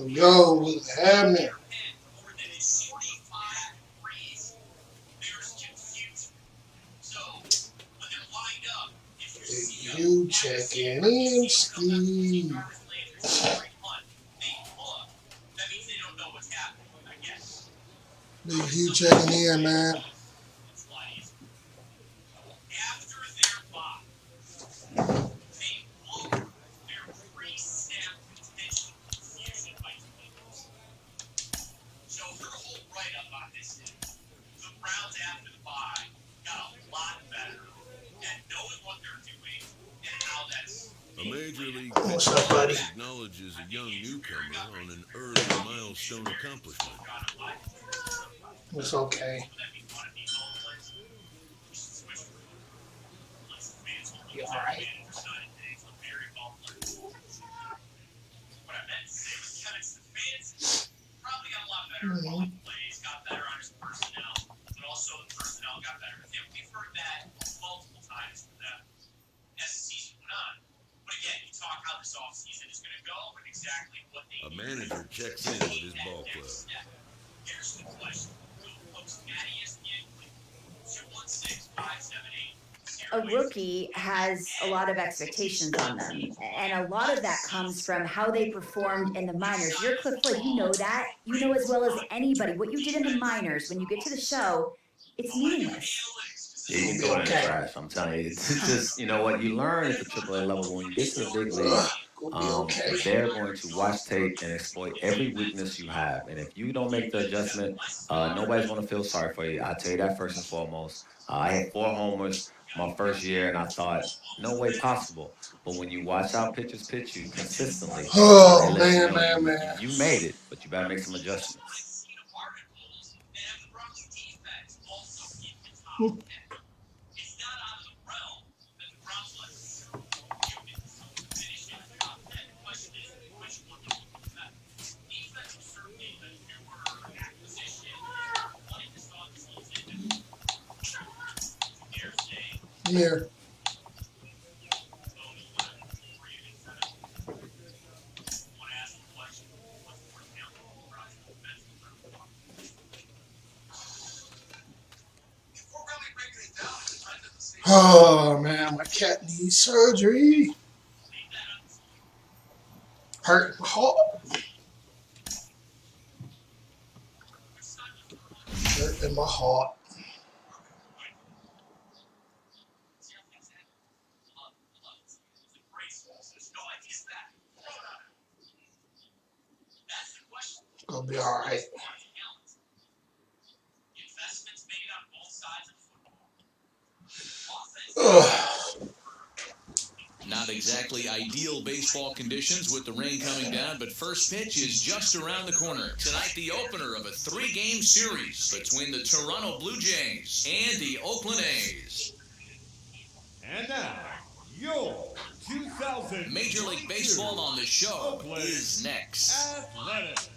Yo, what's happening? You checking in, Steve? Big you checking in, man. A Major League What's up, buddy? acknowledges a young newcomer on an early milestone accomplishment. It's okay. You all right? Mm-hmm. A manager checks in with his ball club. A rookie has a lot of expectations on them, and a lot of that comes from how they performed in the minors. You're Cliff Floyd, you know that. You know as well as anybody what you did in the minors. When you get to the show, it's meaningless. Yeah, you can throw it in the trash. I'm telling you, it's just you know what you learn at the AAA level when you get to the big leagues. They're going to watch tape and exploit every weakness you have, and if you don't make the adjustment, nobody's going to feel sorry for you. I'll tell you that first and foremost. I had 4 homers my first year, and I thought, no way possible. But when you watch how pitchers pitch you consistently, Oh, they let you know man. you made it, but you better make some adjustments. Here. Oh, man, my cat needs surgery. Hurt my heart. Hurt in my heart. It's gonna be all right. Ugh. Not exactly ideal baseball conditions with the rain coming down, but first pitch is just around the corner. Tonight, the opener of a 3-game series between the Toronto Blue Jays and the Oakland A's. And now, your 2000 Major League Baseball on the show is next. Athletics.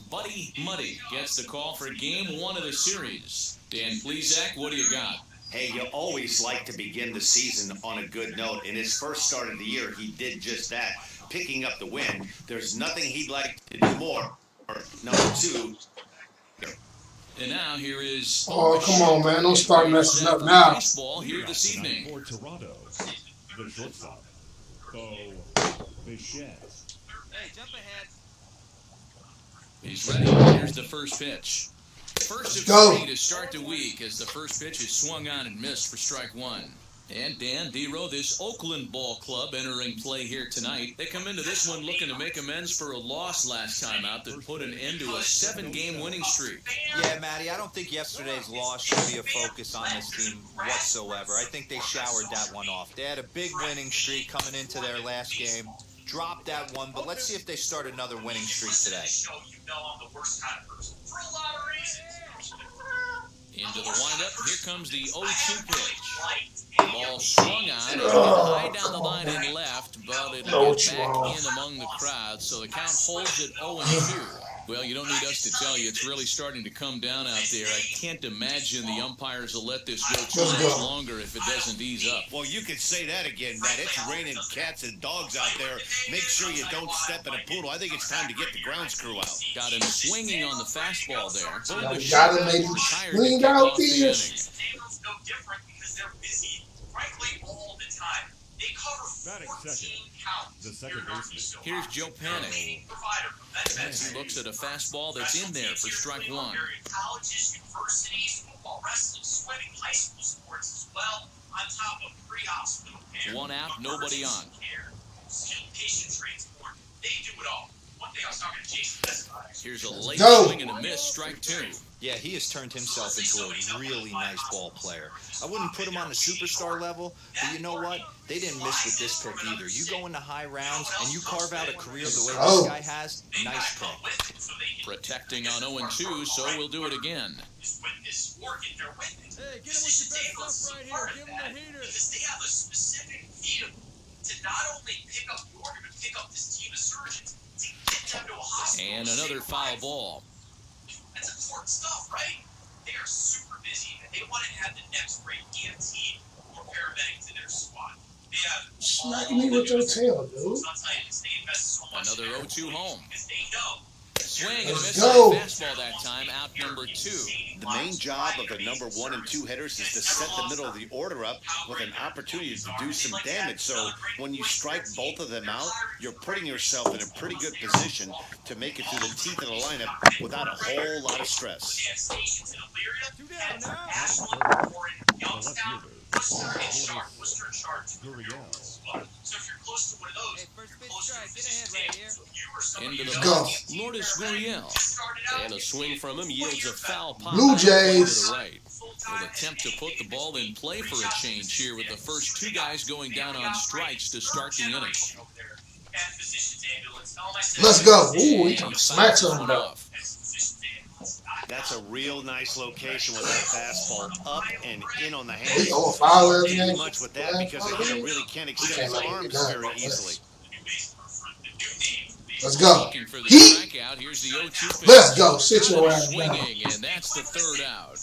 Buddy Muddy gets the call for Game 1 of the series. Dan Plesac, what do you got? Hey, you always like to begin the season on a good note. In his first start of the year, he did just that, picking up the win. There's nothing he'd like to do more. Number 2. And now here is... Oh, come on, man. Don't start messing up now. Baseball here this evening. For Toronto, the shortstop, Bo Bichette. Hey, jump ahead. He's ready. Here's the first pitch. First of 3 to start the week as the first pitch is swung on and missed for strike 1. And Dan Dero, this Oakland ball club entering play here tonight. They come into this one looking to make amends for a loss last time out that put an end to a 7-game winning streak. Yeah, Matty, I don't think yesterday's loss should be a focus on this team whatsoever. I think they showered that one off. They had a big winning streak coming into their last game. Dropped that one, but let's see if they start another winning streak today. Into the windup, here comes the 0-2 pitch. Ball swung on, high down the line and left, but it'll get back in among the crowd, so the count holds at 0-2. Well, you don't need us to tell you, it's really starting to come down out there. I can't imagine the umpires will let this go too much longer if it doesn't ease up. Well, you could say that again, Matt. It's raining cats and dogs out there. Make sure you don't step in a poodle. I think it's time to get the ground crew out. Got him swinging on the fastball there. You gotta make him swing out there. No different because they're busy, frankly, all the time. They cover 14 counts. The second baseman. Here's Joe Panic. As he looks at a fastball that's in there for strike one. Colleges, universities, football, wrestling, swimming, high school sports as well, on top of pre-hospital care. One out, nobody on. Patient transport, they do it all. One thing I was talking to Jason about. Here's a late swing and a miss, strike two. Yeah, he has turned himself into a really nice ball player. I wouldn't put him on the superstar level, but you know what? They didn't miss with this pick either. You go into high rounds and you carve out a career the way this guy has, nice pick. Protecting on 0-2, so we'll do it again. Hey, get him with your best stuff right here. Give him the heater. Because they have a specific vehicle to not only pick up the organ, but pick up this team of surgeons to get them to a hospital. And another foul ball. That's important stuff, right? They are super busy, and they want to have the next great EMT or paramedic to their squad. They have smacking me with your tail, dude. Another 0-2 home. Because they know. Swing and Let's miss go. on fastball that time, out number 2. The main job of the number 1 and 2 hitters is to set the middle of the order up with an opportunity to do some damage. So when you strike both of them out, you're putting yourself in a pretty good position to make it through the teeth of the lineup without a whole lot of stress. So if you're close to one of those, you're close to the Into the Go. box, Lourdes Gurriel. And a swing from him yields a foul pop Blue out to the Jays. right. Will attempt to put the ball in play for a change here with the first 2 guys going down on strikes to start the inning. Let's go. Ooh, he smacks him though. That's a real nice location with that fastball up and in on the He hands. go foul Can't every do game. much with that because the hitter really can't extend his arms very easily. Let's go. Looking for the Heat. strikeout. Here's the 0-2 pitch. Let's go. Sit your ass down. Swinging, and that's the 3rd out.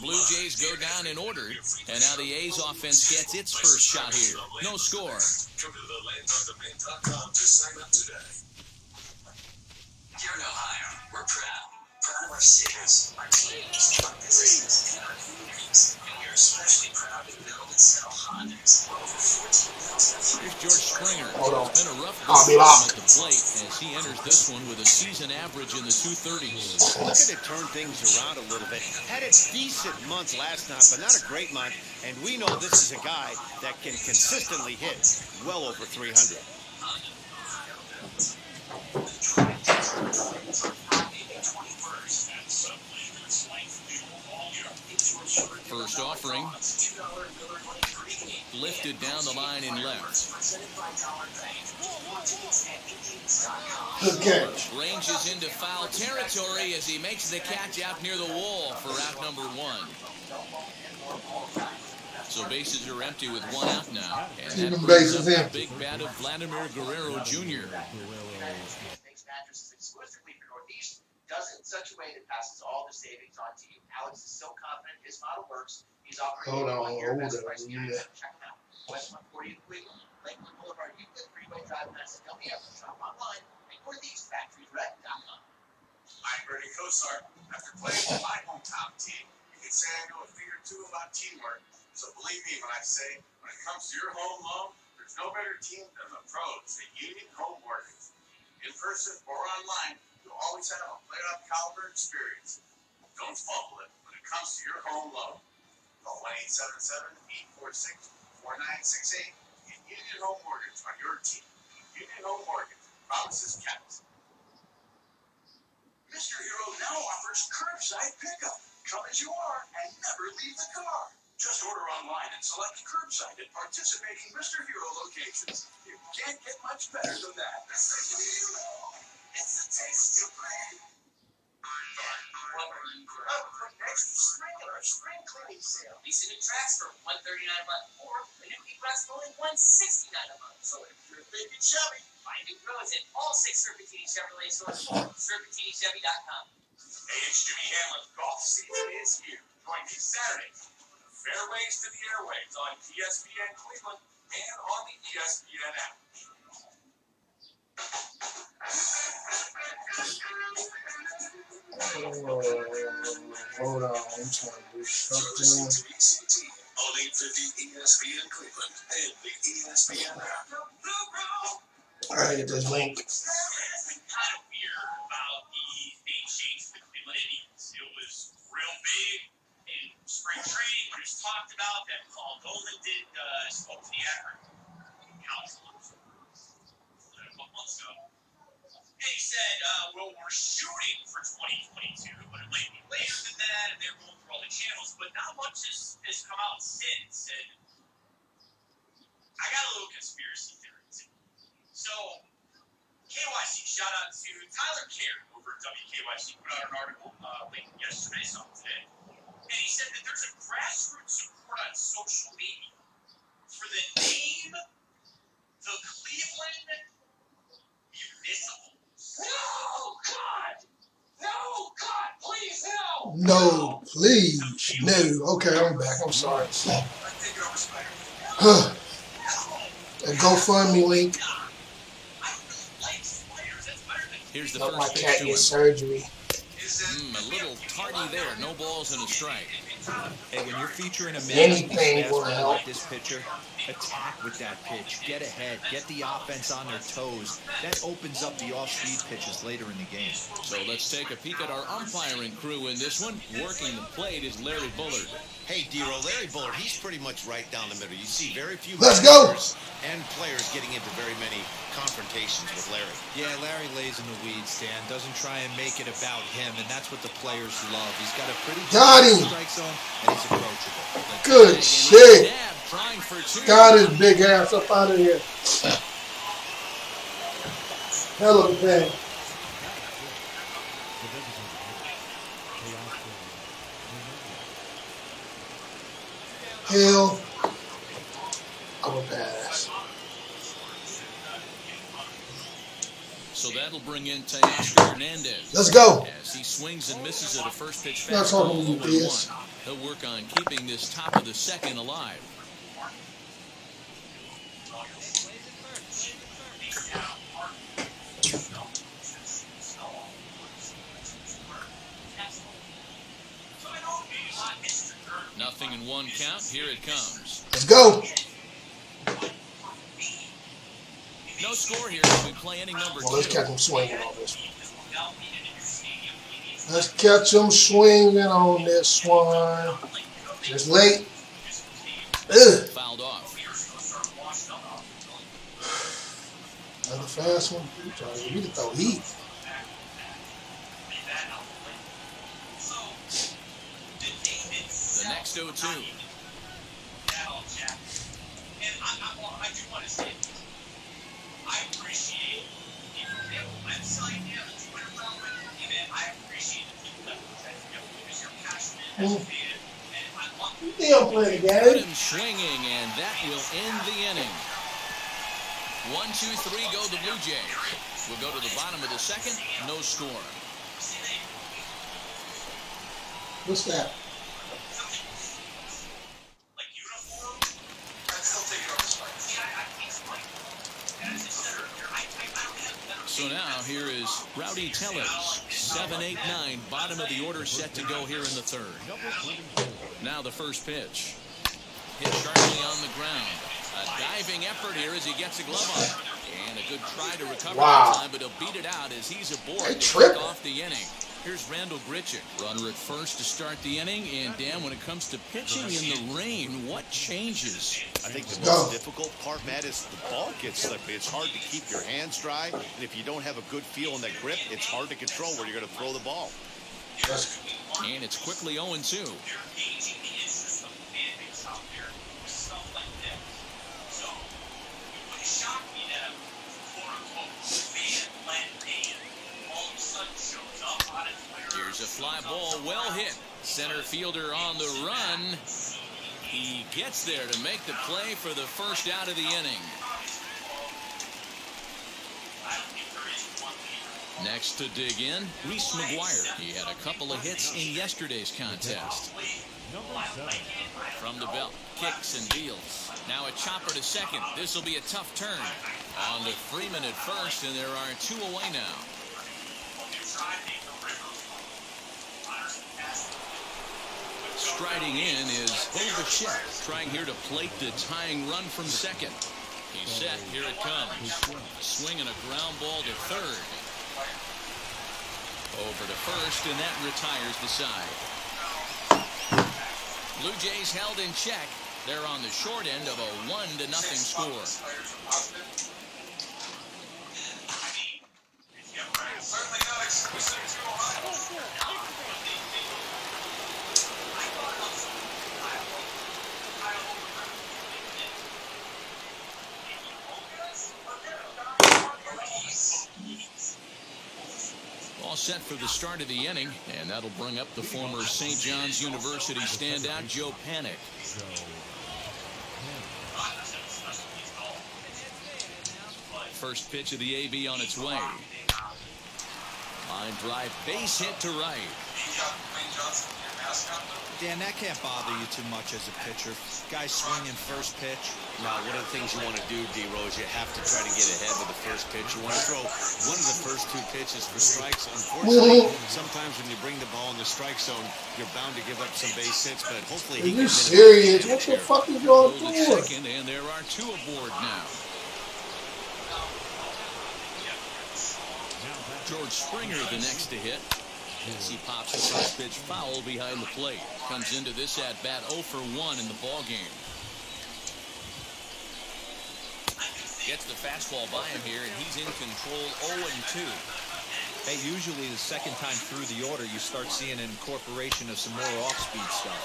Blue Jays go down in order, and now the A's offense gets its first shot here. No score. Come to thelandondomain.com to sign up today. Here in Ohio, we're proud of our cities, our teams, our businesses, and our communities. And we're especially proud to build and sell Hondas. Over 14,000. Here's George Springer. Hold on. It's been a rough I'll be go locked. at the plate as he enters this one with a season average in the 230s. Looking to turn things around a little bit. Had a decent month last night, but not a great month. And we know this is a guy that can consistently hit well over 300. First offering. Lifted down the line in left. Good catch. Ranges into foul territory as he makes the catch out near the wall for out number 1. So bases are empty with 1 out now. And Keep that them brings bases up the empty. big bat of Vladimir Guerrero Jr. Makes mattresses exclusively for Northeast, does it in such a way that passes all the savings on to you. Alex is so confident his model works, he's offering Hold on, 1 year hold best on, price yeah. guarantee. Check him out. West 140 in Cleveland, Lakeland Boulevard, Euclid, Freeway Drive, Pennsylvania. Shop online at NortheastFactoryDirect.com. I'm Bernie Kosar. After playing for my hometown team, you can say I know a thing or two about teamwork. So believe me when I say, when it comes to your home loan, there's no better team than the pros at Union Home Mortgage. In person or online, you'll always have a playoff caliber experience. Don't fumble it when it comes to your home loan. Call 1-877-846-4968 and Union Home Mortgage on your team. Union Home Mortgage. Promises kept. Mr. Hero now offers curbside pickup. Come as you are and never leave the car. Just order online and select curbside at participating Mr. Hero locations. You can't get much better than that. Mr. Hero, it's the taste you bring. Up next, spring cleaning sale. These new tracks for $139 a month, or the new E-Class for only $169 a month. So if you're thinking Chevy, find new pros at all 6 Serpentini Chevrolet stores or SerpentiniChevy.com. Hey, it's Jimmy Hamlin. Golf season is here. Join me Saturday. Fairways to the airwaves on ESPN Cleveland and on the ESPN app. Hold on, I'm trying to do something. On 850 ESPN Cleveland and the ESPN app. I gotta get this link. It's been kind of weird about the name change to the Cleveland Indians. It was real big in spring training when it was talked about that Paul Goldman spoke to the Akron counselors a couple months ago. And he said, well, we're shooting for 2022, but it might be later than that, and they're going through all the channels, but not much has come out since. And I got a little conspiracy theory, too. So, KYC, shout out to Tyler Carey over at WKYC, put out an article late yesterday, so today. And he said that there's a grassroots support on social media for the name the Cleveland Municipals. No, God! No, God, please, no! No, please. No. Okay, I'm back. I'm sorry. That GoFundMe link. Here's the Let my first pitch cat to get him. surgery. A little tardy there. No balls and a strike. Hey, when you're featuring a Anything will fastball help. like this pitcher, attack with that pitch. Get ahead. Get the offense on their toes. That opens up the off-speed pitches later in the game. So let's take a peek at our umpiring crew in this one. Working the plate is Larry Bullard. Hey, Dero, Larry Bullard, he's pretty much right down the middle. You see very few Let's go. managers and players getting into very many confrontations with Larry. Yeah, Larry lays in the weeds, Dan. Doesn't try and make it about him, and that's what the players love. He's got a pretty Got him. strike zone, and he's approachable. Good shit. Dab trying for two. Got his big ass up out of here. Hell of a thing. Hell of a pass. So that'll bring in Teoscar Hernandez. Let's go. As he swings and misses at a first pitch That's fastball, all we need, 0-1. He'll work on keeping this top of the second alive. Nothing in one count. Here it comes. Let's go. No score here as we play inning number Well, let's two. catch him swinging on this one. Let's catch him swinging on this one. Just late. Ugh. Fouled off. Another fast one. We can throw heat. The next 0-2. I do want to say, I appreciate the website and the Twitter following, and I appreciate the people that because you're passionate as a fan, and I love it. They don't play the Put game. him swinging, and that will end the inning. 1, 2, 3, go the Blue Jays. We'll go to the bottom of the second. No score. What's that? Like uniform, I'd still take it over spike. See, I can't spike. And as I said earlier, I don't have better. So now here is Rowdy Tellez. 7-8-9, bottom of the order set to go here in the third. Now the first pitch. Hit sharply on the ground. A diving effort here as he gets a glove on it. And a good try to recover that time, but he'll beat it out as he's aboard to kick off the inning. Here's Randall Grichuk, runner at first to start the inning. And Dan, when it comes to pitching in the rain, what changes? I think the most difficult part, Matt, is the ball gets slippery. It's hard to keep your hands dry, and if you don't have a good feel in that grip, it's hard to control where you're going to throw the ball. And it's quickly 0-2. Here's a fly ball, well hit. Center fielder on the run. He gets there to make the play for the first out of the inning. Next to dig in, Reese McGuire. He had a couple of hits in yesterday's contest. From the belt, kicks and deals. Now a chopper to second. This will be a tough turn. On to Freeman at first, and there are 2 away now. Striding in is Bichette, trying here to plate the tying run from second. He's set. Here it comes. A swing and a ground ball to third. Over to first, and that retires the side. Blue Jays held in check. They're on the short end of a 1-0 score. All set for the start of the inning, and that'll bring up the former St. John's University standout Joe Panik. First pitch of the AB on its way. Line drive, base hit to right. Dan, that can't bother you too much as a pitcher. Guys swinging first pitch. Now, one of the things you want to do, D-Rose, you have to try to get ahead with the first pitch. You want to throw one of the first 2 pitches for strikes. Unfortunately, sometimes when you bring the ball in the strike zone, you're bound to give up some base hits, but hopefully he Are you can serious? What the fuck is y'all doing? Second, and there are 2 aboard now. George Springer the next to hit. As he pops the first pitch foul behind the plate. Comes into this at-bat 0 for 1 in the ballgame. Gets the fastball by him here, and he's in control 0-2. Hey, usually the second time through the order, you start seeing an incorporation of some more off-speed stuff.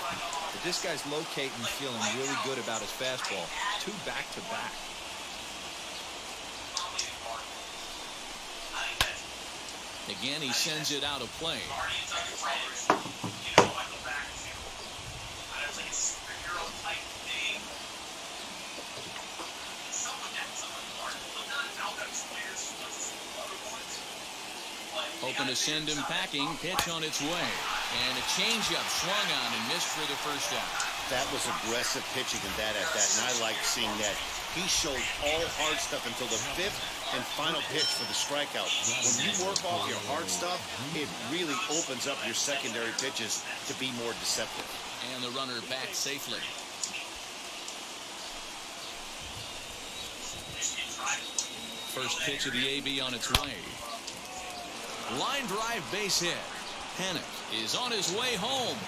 But this guy's locating and feeling really good about his fastball. 2 back-to-back. Again, he sends it out of play. Hoping to send him packing. Pitch on its way. And a changeup swung on and missed for the first out. That was aggressive pitching in that at-bat, and I like seeing that. He showed all hard stuff until the 5th and final pitch for the strikeout. When you work off your hard stuff, it really opens up your secondary pitches to be more deceptive. And the runner back safely. First pitch of the AB on its way. Line drive, base hit. Panik is on his way home.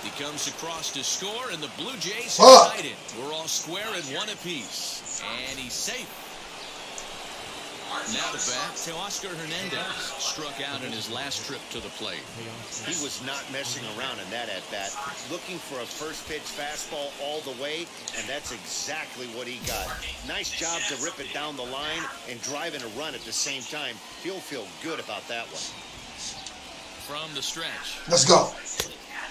He comes across to score, and the Blue Jays are excited. We're all square at 1 apiece. And he's safe. Now to bat, Teoscar Hernandez struck out in his last trip to the plate. He was not messing around in that at-bat, looking for a first pitch fastball all the way, and that's exactly what he got. Nice job to rip it down the line and drive in a run at the same time. He'll feel good about that one. From the stretch. Let's go.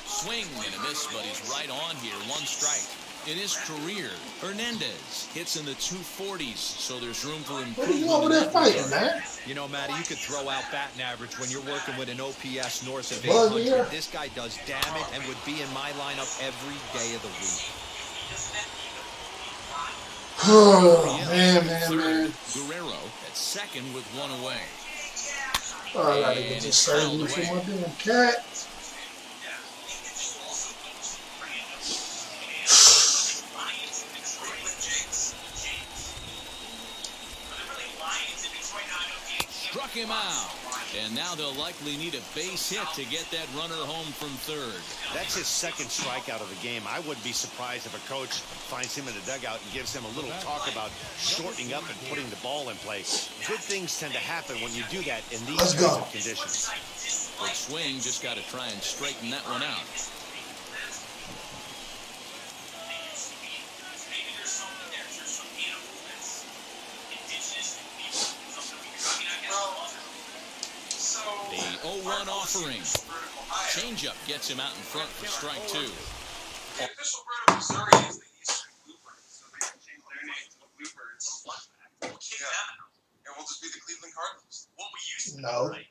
Swing and a miss, but he's right on here. 1 strike. In his career, Hernandez hits in the 240s, so there's room for improvement. What are you over there fighting, man? You know, Matty, you could throw out batting average when you're working with an OPS north of 800. This guy does damage and would be in my lineup every day of the week. Oh, man. Guerrero at second with 1 away. Oh, I gotta get this surgery for my damn cat. Struck him out. And now they'll likely need a base hit to get that runner home from third. That's his second strikeout of the game. I wouldn't be surprised if a coach finds him in the dugout and gives him a little talk about shortening up and putting the ball in play. Good things tend to happen when you do that in these kinds of conditions. Good swing, just got to try and straighten that one out. The 0-1 offering. Changeup gets him out in front for strike two. The official bird of Missouri is the Eastern Bluebirds, so they can change their name to the Bluebirds. We'll kick them out, and we'll just be the Cleveland Cardinals. What we used to be, right?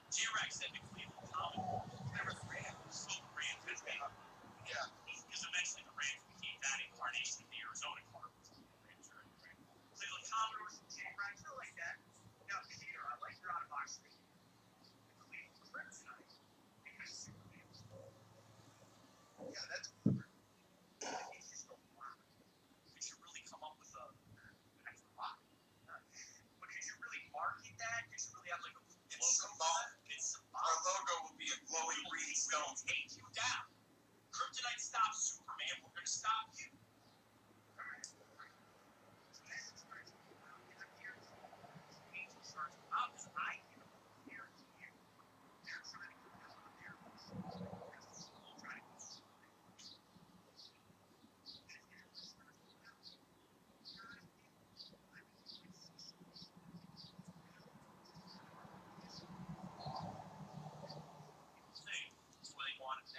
T-Rex said the Cleveland Common. Remember the Rams? So the Rams has been. Yeah. Because eventually the Rams became that incarnation of the Arizona Cardinals. Cleveland Commodores, T-Rex, I like that. Now, Peter, I like your out-of-box thinking. The Cleveland Kryptonite, because Superman. Yeah, that's Bluebird. It's just a lot. We should really come up with an extra rock. But could you really market that? Could you really have like a our logo will be a glowing green stone. Take you down. Kryptonite stops Superman. We're going to stop you.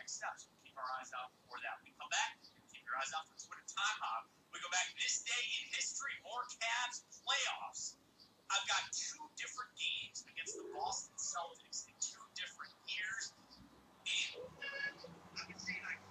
Steps. We'll keep our eyes out before that. We come back, keep your eyes out for Twitter Time Hop. We go back this day in history, more Cavs playoffs. I've got two different games against the Boston Celtics in two different years. And I can see like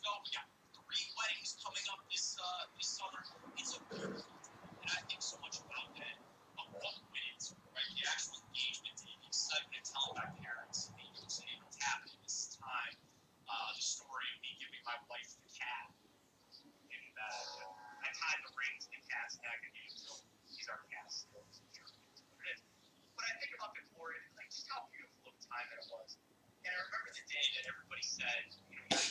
we got 3 weddings coming up this summer. It's a beautiful time, and I think so much about that, of what wins, right? The actual engagement, the excitement, telling my parents, the saying what's happening this time, the story of me giving my wife the cat, and I tied the ring to the cat's neck, and he's our cat still. But I think about the glory, like just how beautiful of a time that it was, and I remember the day that everybody said, you know,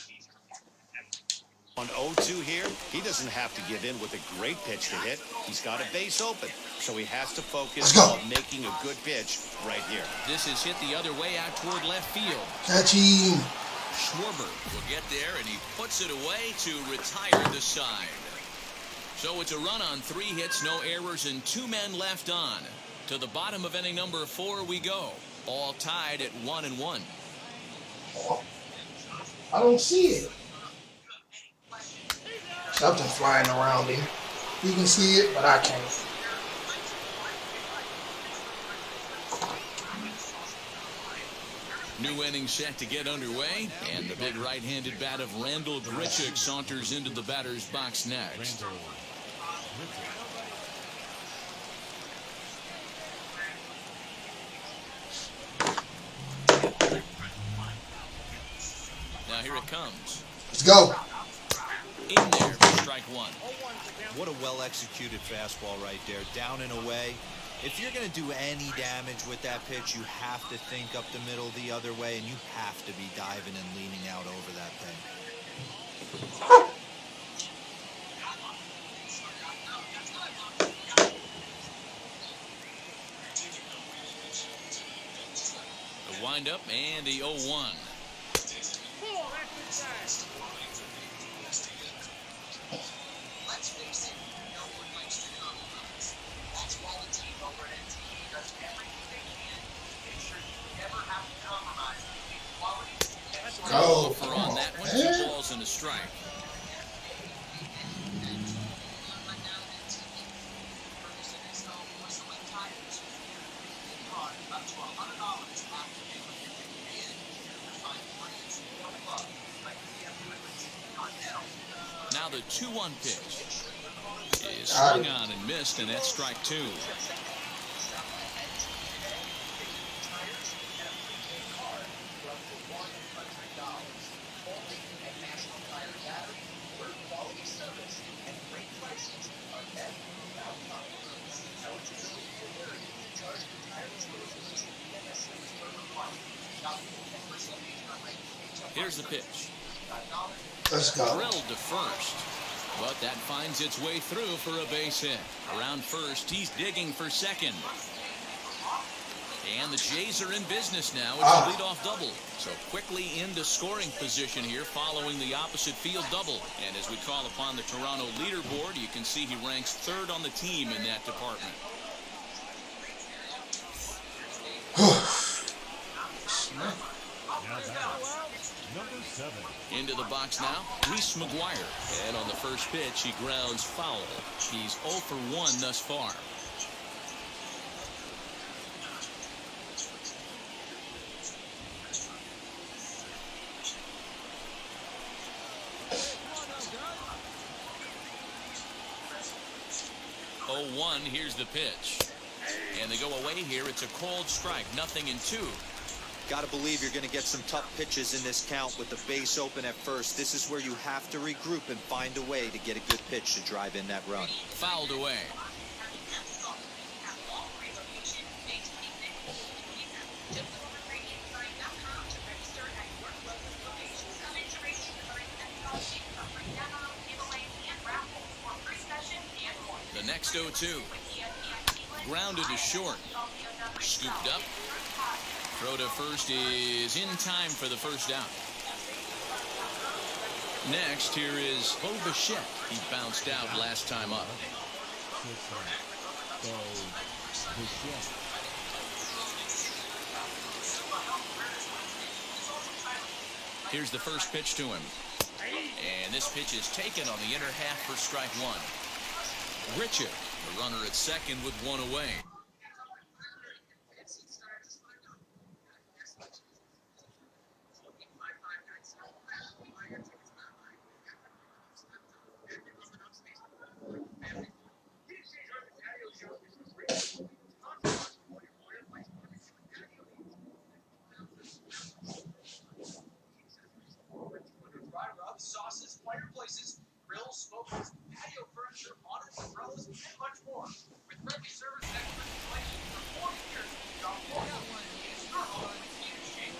on 0-2 here, he doesn't have to give in with a great pitch to hit. He's got a base open, so he has to focus on making a good pitch right here. This is hit the other way out toward left field. Catch him. Schwarber will get there, and he puts it away to retire the side. So it's a run on 3 hits, no errors, and 2 men left on. To the bottom of inning number 4 we go. All tied at 1-1. I don't see it. Something flying around him. You can see it, but I can't. New inning set to get underway, and the big right-handed bat of Randall Grichuk saunters into the batter's box next. Now here it comes. Let's go. In there for strike 1. What a well-executed fastball right there, down and away. If you're going to do any damage with that pitch, you have to think up the middle the other way, and you have to be diving and leaning out over that thing. The windup and the 0-1. Oh, for on that one, 2 balls and a strike. Now the 2-1 pitch is swung on and missed, and that's strike 2. Here's the pitch. Let's go. Drilled to first, but that finds its way through for a base hit. Around first, he's digging for second. And the Jays are in business now. It's a leadoff double. So quickly into scoring position here following the opposite field double. And as we call upon the Toronto leaderboard, you can see he ranks 3rd on the team in that department. Number 7. Into the box now, Reese McGuire. And on the first pitch, he grounds foul. He's 0 for 1 thus far. Here's the pitch. And they go away here. It's a called strike. 0-2. Got to believe you're going to get some tough pitches in this count with the base open at first. This is where you have to regroup and find a way to get a good pitch to drive in that run. Fouled away. The next 0-2. Grounded to short. Scooped up. Throw to first is in time for the first out. Next, here is Bo Bichette. He bounced out last time up. Here's the first pitch to him. And this pitch is taken on the inner half for strike 1. Richard, the runner at second with 1 away. Sauces, fireplaces, grills, smokers, patio furniture, awnings, umbrellas, and much more. With friendly service and expert installation for 40 years, John Paul is your home in shape.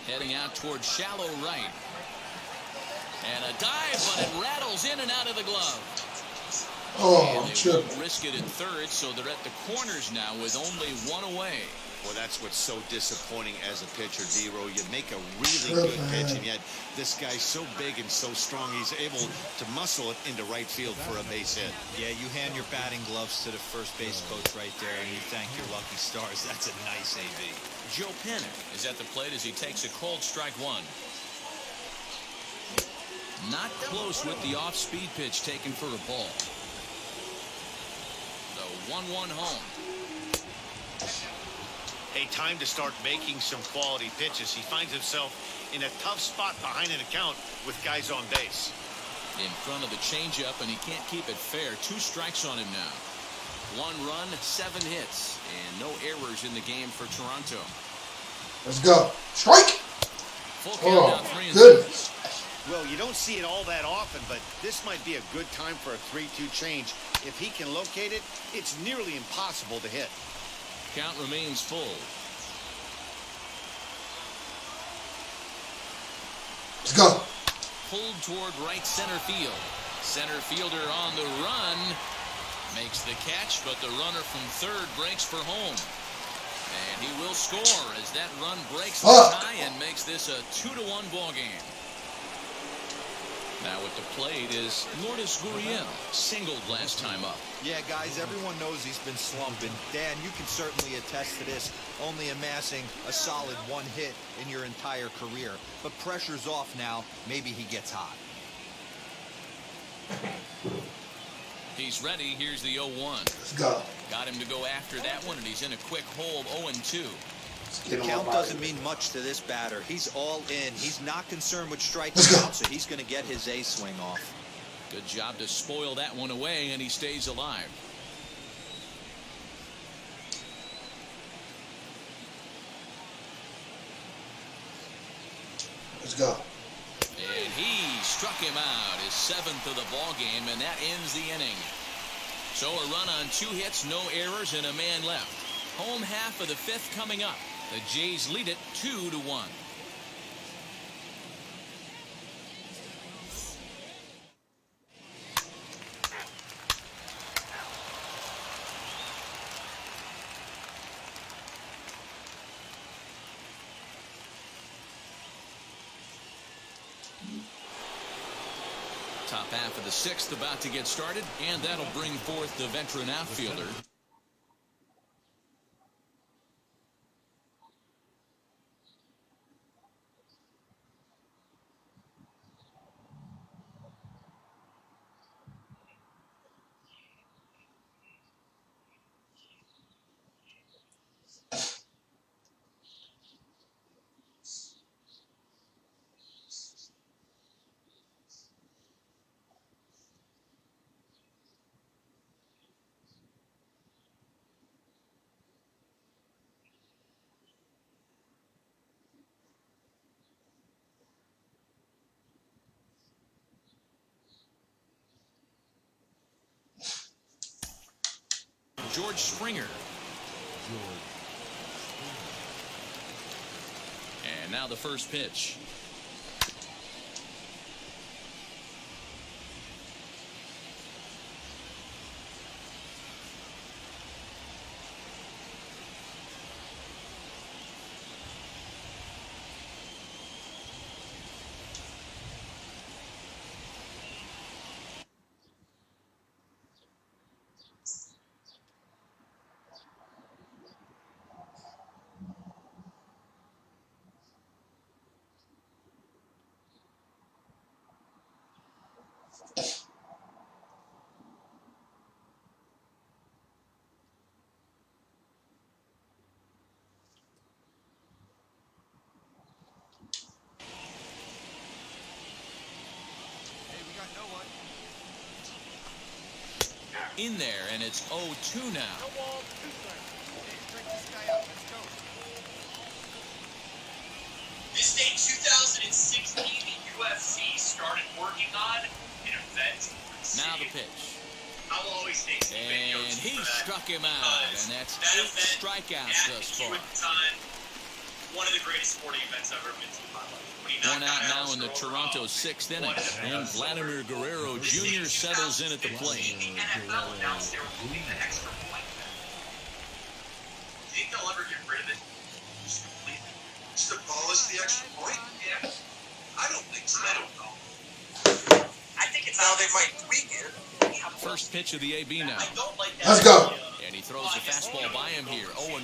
Heading out towards shallow right. And a dive, but it rattles in and out of the glove. Oh, and they won't risk it at third, so they're at the corners now with only 1 away. Well, that's what's so disappointing as a pitcher, D-Row. You make a really good pitch, and yet this guy's so big and so strong, he's able to muscle it into right field for a base hit. Yeah, you hand your batting gloves to the first base coach right there, and you thank your lucky stars. That's a nice AB. Joe Pennick is at the plate as he takes a called strike 1. Not close with the off-speed pitch taken for a ball. The 1-1 home. Hey, time to start making some quality pitches. He finds himself in a tough spot behind an account with guys on base. In front of the changeup, and he can't keep it fair. 2 strikes on him now. 1 run, 7 hits, and no errors in the game for Toronto. Let's go. Strike! Full count down 3 and 2. Well, you don't see it all that often, but this might be a good time for a 3-2 change. If he can locate it, it's nearly impossible to hit. Count remains full. Let's go. Pulled toward right center field. Center fielder on the run. Makes the catch, but the runner from third breaks for home. And he will score as that run breaks the tie and makes this a 2-1 ball game. Now at the plate is Lourdes Gurriel, singled last time up. Yeah, guys, everyone knows he's been slumping. Dan, you can certainly attest to this, only amassing a solid 1 hit in your entire career. But pressure's off now. Maybe he gets hot. He's ready. Here's the 0-1. Let's go. Got him to go after that one, and he's in a quick hole, 0-2. The count doesn't mean much to this batter. He's all in. He's not concerned with striking out, so he's going to get his A swing off. Good job to spoil that one away, and he stays alive. Let's go. And he struck him out, his 7th of the ball game, and that ends the inning. So a run on 2 hits, no errors, and a man left. Home half of the 5th coming up. The Jays lead it 2-1. Top half of the 6th about to get started, and that'll bring forth the veteran outfielder. George Springer. And now the first pitch. In there, and it's 0-2 now. This day, 2016, the UFC started working on an event. Now the pitch. I will always take some And videos he for that, struck him out, and that's that 8 event strikeouts at thus the far. time, one of the greatest sporting events I've ever been to in my life. When he One knocked out now in the Alistair Toronto Overeem, 6th inning, what and Vladimir Guerrero Jr. settles in at the plate. The NFL announced they were moving the extra point. Do you think they'll ever get rid of it? Just completely? Just abolish the extra point? Yeah. I don't think so. I don't know. I think it's how they might tweak it. First pitch of the AB now. I don't like that. Let's go. And he throws the fastball by him here, 0-1.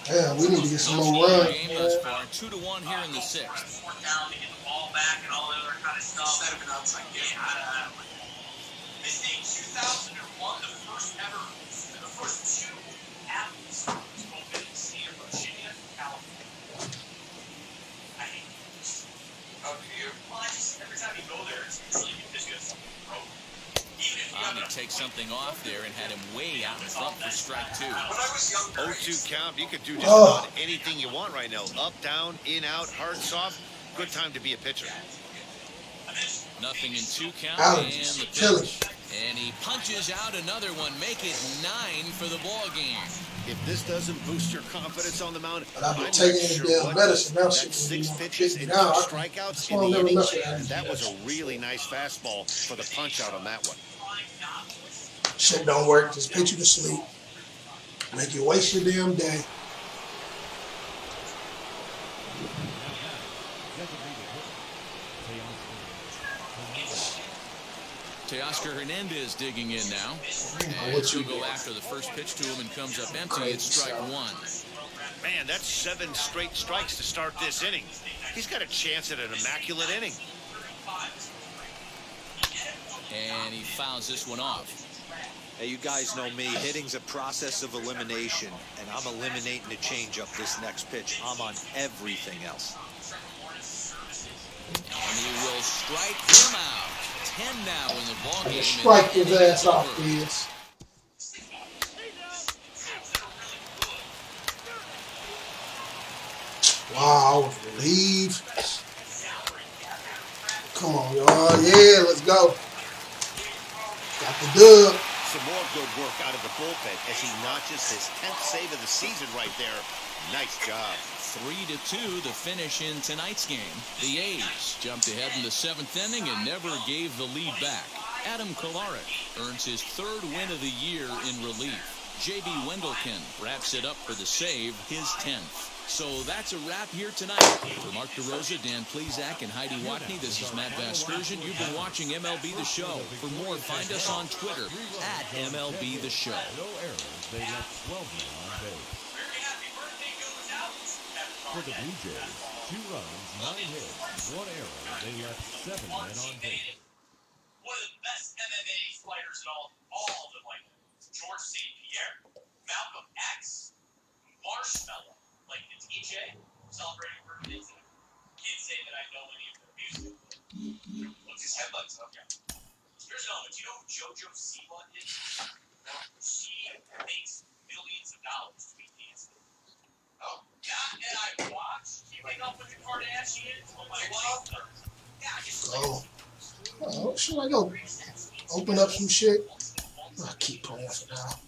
Damn, we need to get some more runs. Game thus far, 2-1 here in the 6th. Fourth down to get the ball back and all the other kind of stuff. Instead of an outside game. I don't like that. This day, 2001, the first 2 athletes opened in the state of Virginia, California. I hate this. How do you? Well, every time you go there, it's like you just get something broken. He takes something off there and had him way out in front for strike 2. 0-2 count. You could do just about anything you want right now. Up, down, in, out, hard, soft. Good time to be a pitcher. Nothing in 2 count, Alex, and the kill pitch. And he punches out another one, make it 9 for the ball game. If this doesn't boost your confidence on the mound, But I've been I'm taking not the sure damn what. medicine. Now That's shit 6 gonna pitches be and 2 down. strikeouts in the inning. That was a really nice fastball for the punch out on that one. Shit don't work. Just put you to sleep. Make you waste your damn day. Teoscar Hernandez digging in now. And What you he'll go doing? after the first pitch to him and comes up empty. It's strike 1. Man, that's 7 straight strikes to start this inning. He's got a chance at an immaculate inning. And he fouls this one off. Hey, you guys know me. Hitting's a process of elimination, and I'm eliminating the changeup this next pitch. I'm on everything else. And he will strike him out. 10 now in the ballgame. Strike his ass off, please. Wow, I was relieved. Come on, y'all. Yeah, let's go. Got the dub. Some more good work out of the bullpen as he notches his 10th save of the season right there. Nice job. 3-2 the finish in tonight's game. The A's jumped ahead in the 7th inning and never gave the lead back. Adam Kolarek earns his 3rd win of the year in relief. J.B. Wendelken wraps it up for the save, his 10th. So that's a wrap here tonight. For Mark DeRosa, Dan Plezak, and Heidi Watney, this is Matt Vasgersian. You've been watching MLB The Show. For more, find us on Twitter at MLB The Show. No errors. They left 12 men on base. For the Blue Jays, 2 runs, 9 hits, 1 error. They left 7 men on base. One of the best MMA fighters in all of them, like George St. Pierre, Malcolm X, Marshmallow, like the DJ, celebrating birthdays. Can't say that I know any of the music. Look, his headlights up. Yeah. Here's another one. Do you know who JoJo Siwa is? She makes millions of dollars tweet dancing. Oh, yeah, and I watch Keeping Up with the Kardashians on my wife. Yeah, just Oh, should I go open up some shit? I'll keep playing for now.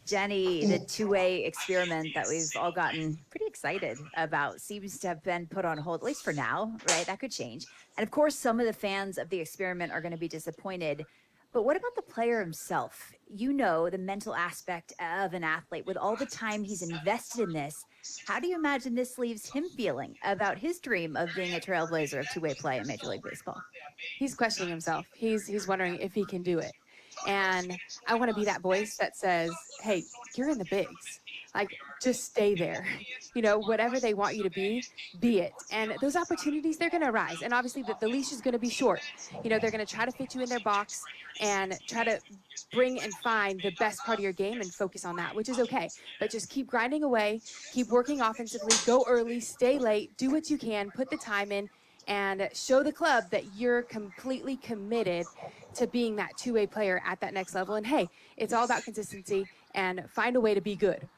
Jenny, the two-way experiment that we've all gotten pretty excited about seems to have been put on hold, at least for now, right? That could change. And of course, some of the fans of the experiment are going to be disappointed. But what about the player himself? You know, the mental aspect of an athlete with all the time he's invested in this. How do you imagine this leaves him feeling about his dream of being a trailblazer of two-way play in Major League Baseball? He's questioning himself. He's wondering if he can do it. And I want to be that voice that says, hey, you're in the bigs. Like, just stay there. You know, whatever they want you to be it. And those opportunities, they're going to arise. And obviously, the leash is going to be short. You know, they're going to try to fit you in their box and try to bring and find the best part of your game and focus on that, which is okay. But just keep grinding away, keep working offensively, go early, stay late, do what you can, put the time in, and show the club that you're completely committed to being that two-way player at that next level. And hey, it's all about consistency and find a way to be good.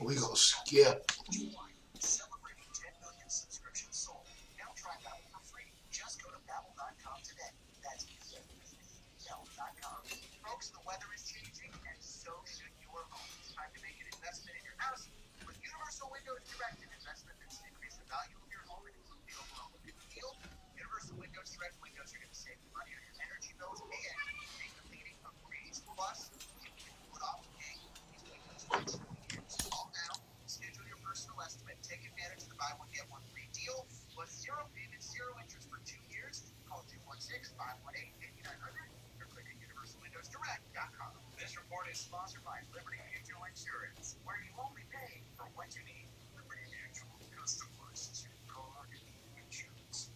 We gonna skip. This report is sponsored by Liberty Mutual Insurance, where you only pay for what you need. Liberty Mutual, customized to car insurance.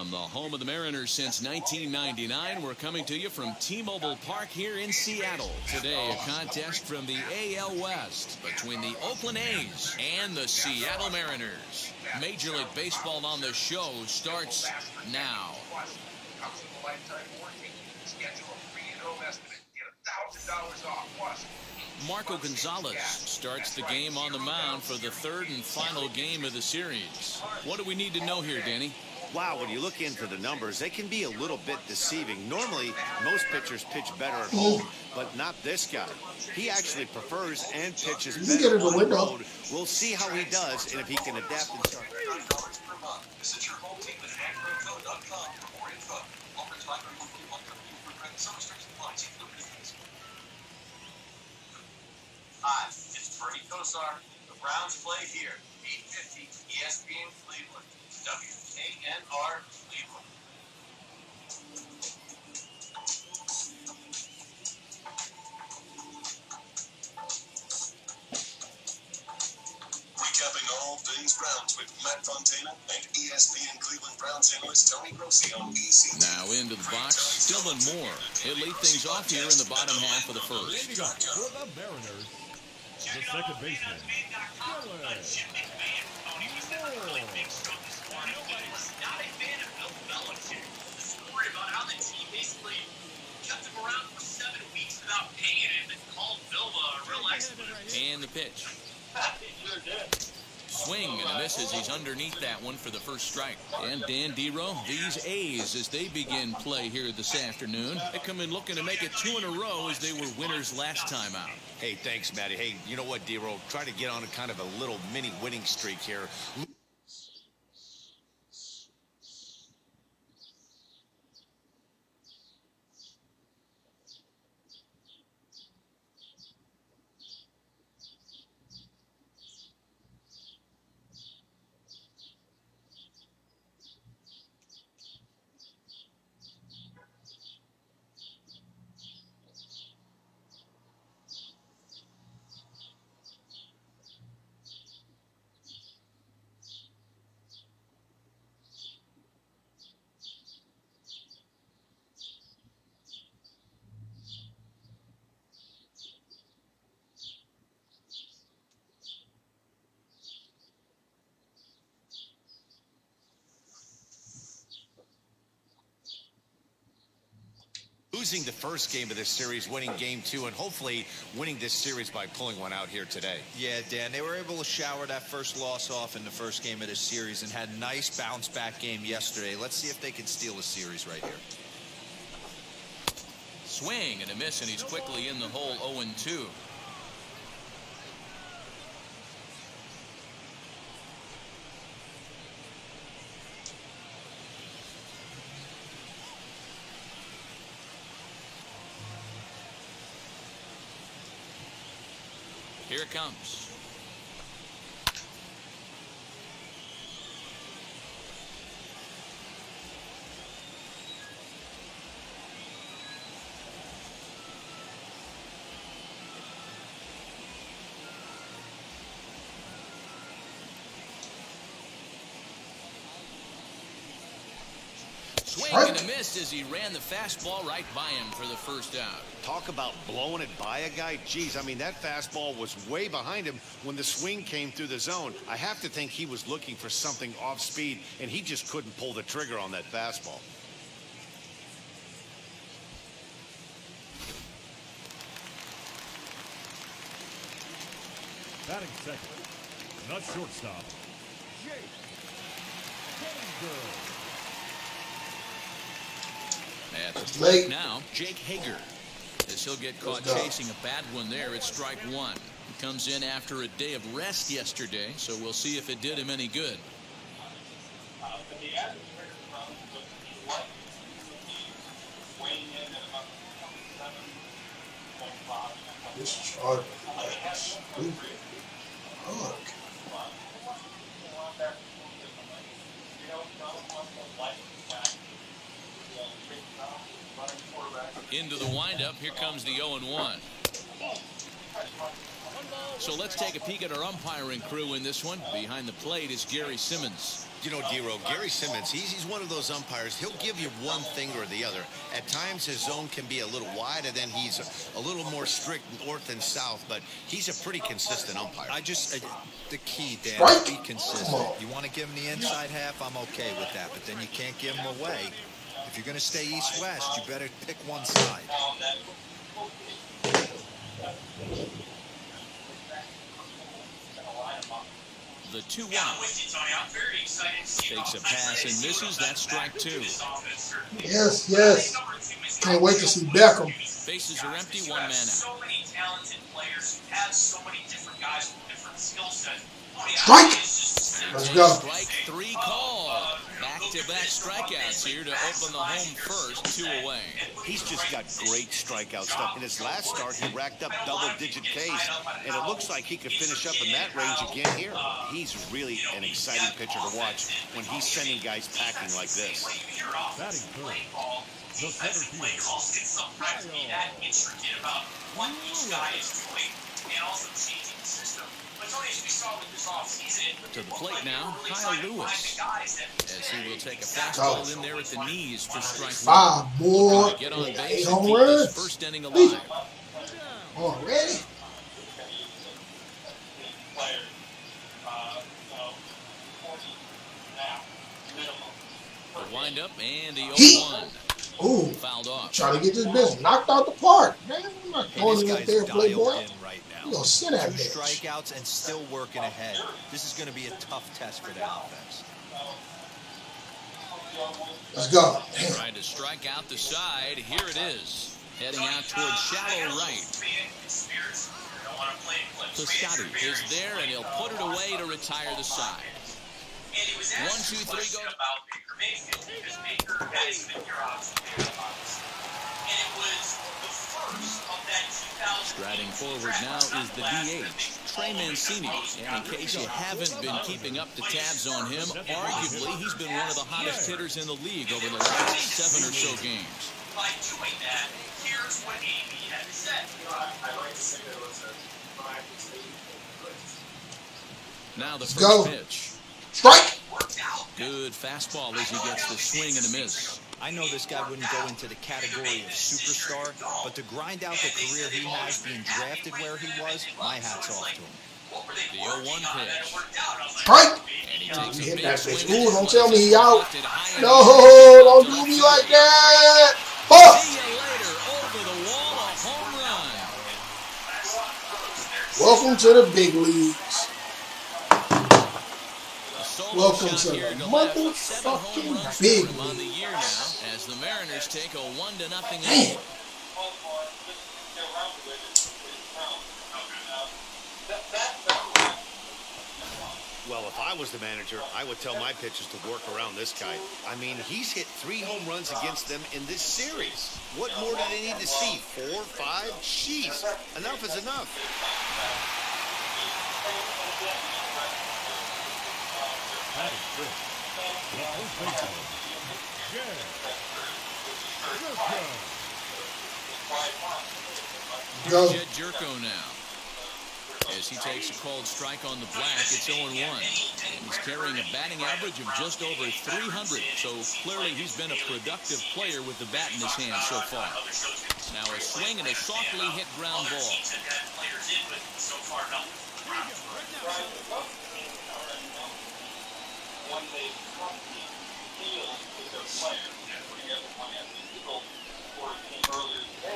From the home of the Mariners since 1999, we're coming to you from T-Mobile Park here in Seattle. Today, a contest from the AL West between the Oakland A's and the Seattle Mariners. Major League Baseball on the show starts now. Marco Gonzalez starts the game on the mound for the third and final game of the series. What do we need to know here, Danny? Wow, when you look into the numbers, they can be a little bit deceiving. Normally, most pitchers pitch better at home, but not this guy. He actually prefers and pitches better on the road. We'll see how he does and if he can adapt and start. Visit your home team at agrocode.com for more info. Offers by some restrictions apply. See the business. Hi, it's Bernie Kosar. The Browns play here. 850 ESPN Cleveland. WKNR Cleveland. Recapping all things Browns with Matt Fontana and ESPN Cleveland Browns analyst Tony Grossi on EC. Now into the box, Dylan Moore. He'll lead things off here in the bottom half of the first. For the Mariners, the second baseman, Dylan Moore. Basically kept him around for 7 weeks without paying him and called Bill a real expert. And the pitch. Swing and a miss as he's underneath that one for the first strike. And Dan Dero, these A's, as they begin play here this afternoon, they come in looking to make it 2 in a row as they were winners last time out. Hey, thanks, Matty. Hey, you know what, Dero? Try to get on a kind of a little mini winning streak here. Losing the first game of this series, winning game 2, and hopefully winning this series by pulling one out here today. Yeah, Dan, they were able to shower that first loss off in the first game of this series and had a nice bounce-back game yesterday. Let's see if they can steal the series right here. Swing and a miss, and he's quickly in the hole 0-2. Here it comes. Swing and a miss as he ran the fastball right by him for the first out. Talk about blowing it by a guy. Geez, I mean, that fastball was way behind him when the swing came through the zone. I have to think he was looking for something off speed, and he just couldn't pull the trigger on that fastball. Batting second, not shortstop, Jake Hager. At the plate now, Jake Hager. As he'll get caught chasing a bad one there at strike 1. He comes in after a day of rest yesterday, so we'll see if it did him any good. This charger. Look. Into the windup, here comes the 0-1. So let's take a peek at our umpiring crew in this one. Behind the plate is Gary Simmons. You know, Dero, Gary Simmons, he's one of those umpires. He'll give you one thing or the other. At times, his zone can be a little wide, and then he's a little more strict north and south, but he's a pretty consistent umpire. The key, Dan, Strike. be consistent. You want to give him the inside half, I'm okay with that, but then you can't give him away. If you're going to stay east-west, you better pick one side. The 2-1. Takes a pass and misses. That's strike 2. Yes, yes. Can't wait to see Beckham. Bases are empty, one man out. So many talented players who have so many different guys with different skill sets. Strike! Let's go. Strike 3 call. Back-to-back strikeouts here to open the home first, 2 away. He's just got great strikeout stuff. In his last start, he racked up double-digit Ks, and it looks like he could finish up in that range again here. He's really an exciting pitcher to watch when he's sending guys packing like this. Batting third, the center fielder. Sometimes be that intricate about what each guy is doing and also changing the system. But Tony, as we saw with this offseason, to the plate now, Kyle Lewis, as he will take a fastball in there at the knees for strike 1. 5 more. Get on 8 base home and keep runs. his first inning alive. Already? The windup and the 0-1. Ooh, Fouled off. trying to get this business knocked out the park. Man, I'm not Hey, throwing this it up guy's there, dialed playboy. in right now. You gonna sit that 2 bitch. strikeouts and still working ahead. This is going to be a tough test for the offense. Let's go. Damn. Trying to strike out the side. Here it is. Heading out towards shallow right. Piscotty is there, and he'll put it away to retire the side. 1, 2, 3, go. about Baker Mayfield because Baker has been your option. And it was the first of that 2000. Striding forward now is the DH, Trey Mancini. And in case you haven't been keeping up the tabs on him, arguably he's been one of the hottest hitters in the league over the last 7 or so games. By doing that, here's what AB had to say. I'd like to say that it was a 5 to 8. Now the Let's first go. pitch. Strike! Good fastball as he gets the swing and a miss. I know this guy wouldn't go into the category of superstar, but to grind out the career he has being drafted where he was, my hat's off to him. The 0-1 pitch. Strike! And he takes He a hit big that swing. bitch. Ooh, don't tell me he out. Lifted high and No, high. don't do me like that. Oh! See you later. Over the wall, a home run. Welcome to the big leagues. A solo Welcome shot to here the left. 7 home motherfucking runs big for him on the leagues. year now as the Mariners take a 1-0 Damn. lead. Well, if I was the manager, I would tell my pitchers to work around this guy. I mean, he's hit 3 home runs against them in this series. What more do they need to see? 4, 5? Jeez, enough is enough. Batting fifth, the first baseman, Go. Jed Jerko now. As he takes a called strike on the black, it's 0-1. And he's carrying a batting average of just over 300. So clearly he's been a productive player with the bat in his hand so far. Now a swing and a softly hit ground ball.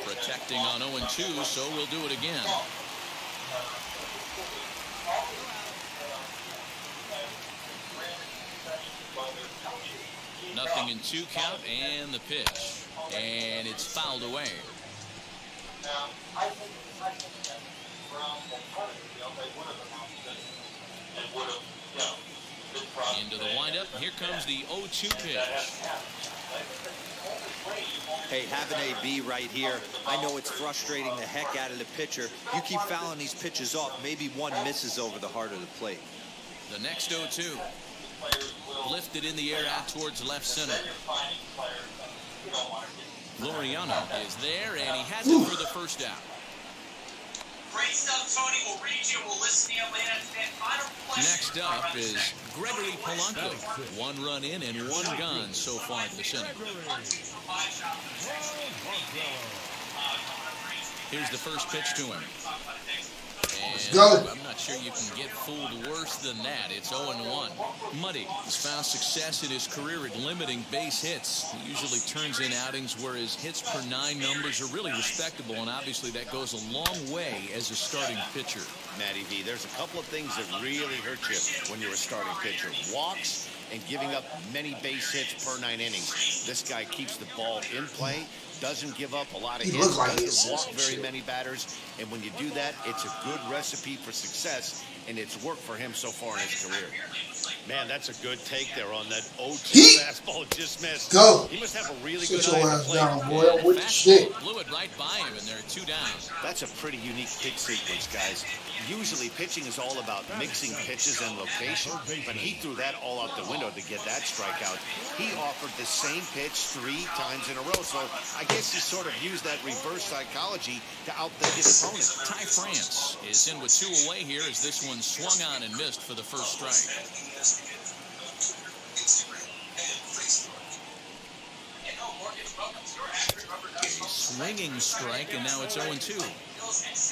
Protecting on 0-2, so we'll do it again. Nothing in 2 count and the pitch. And it's fouled away. Into the windup. Here comes the 0-2 pitch. Hey, having AB right here, I know it's frustrating the heck out of the pitcher. You keep fouling these pitches off, maybe one misses over the heart of the plate. The next 0-2. Lifted in the air out towards left center. Laureano is there, and he has it for the first out. Great stuff, Tony. We'll read you. We'll listen to you later. Next up is Gregory Polanco. 1 run in and 1 gone so far this inning. Here's the first pitch to him. Let's go. I'm not sure you can get fooled worse than that. It's 0-1. Muddy has found success in his career at limiting base hits. He usually turns in outings where his hits per 9 numbers are really respectable, and obviously that goes a long way as a starting pitcher. Matty V, there's a couple of things that really hurt you when you're a starting pitcher. Walks and giving up many base hits per 9 innings. This guy keeps the ball in play, doesn't give up a lot of hits, doesn't walk very many batters, and when you do that, it's a good recipe for success, and it's worked for him so far in his career. Man, that's a good take there on that 0-2 fastball just missed. Go. He must have a really Sit good your eye ass to play. down, boy. What the shit? Blew it right by him, and there are 2 down. That's a pretty unique pitch sequence, guys. Usually pitching is all about mixing pitches and location, but he threw that all out the window to get that strikeout. He offered the same pitch 3 times in a row, so I guess he sort of used that reverse psychology to outthink his opponent. Ty France is in with 2 away here as this one swung on and missed for the first strike. A swinging strike, and now it's 0-2.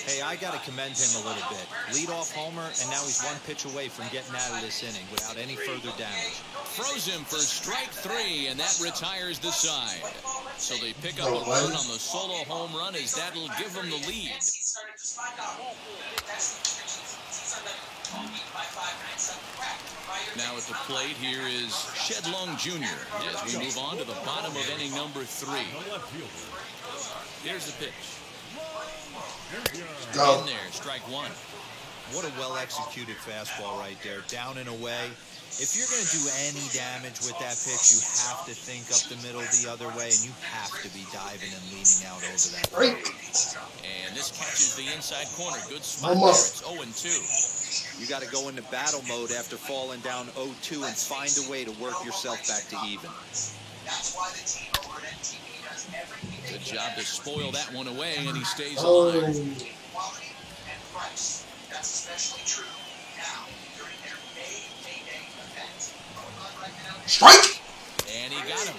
Hey, I got to commend him a little bit. Leadoff homer, and now he's 1 pitch away from getting out of this inning without any further damage. Throws him for strike 3, and that retires the side. So they pick up a run on the solo home run as that'll give them the lead. Now at the plate here is Shedlong Jr. as we move on to the bottom of inning number 3. Here's the pitch. Go. In there, strike 1. What a well-executed fastball right there, down and away. If you're going to do any damage with that pitch, you have to think up the middle the other way, and you have to be diving and leaning out over that. And this catches the inside corner. Good spot there. It's 0-2. You got to go into battle mode after falling down 0-2 and find a way to work yourself back to even. Good job to spoil that one away, and he stays alive. That's especially true now during their May-Day event. Strike! And he got him.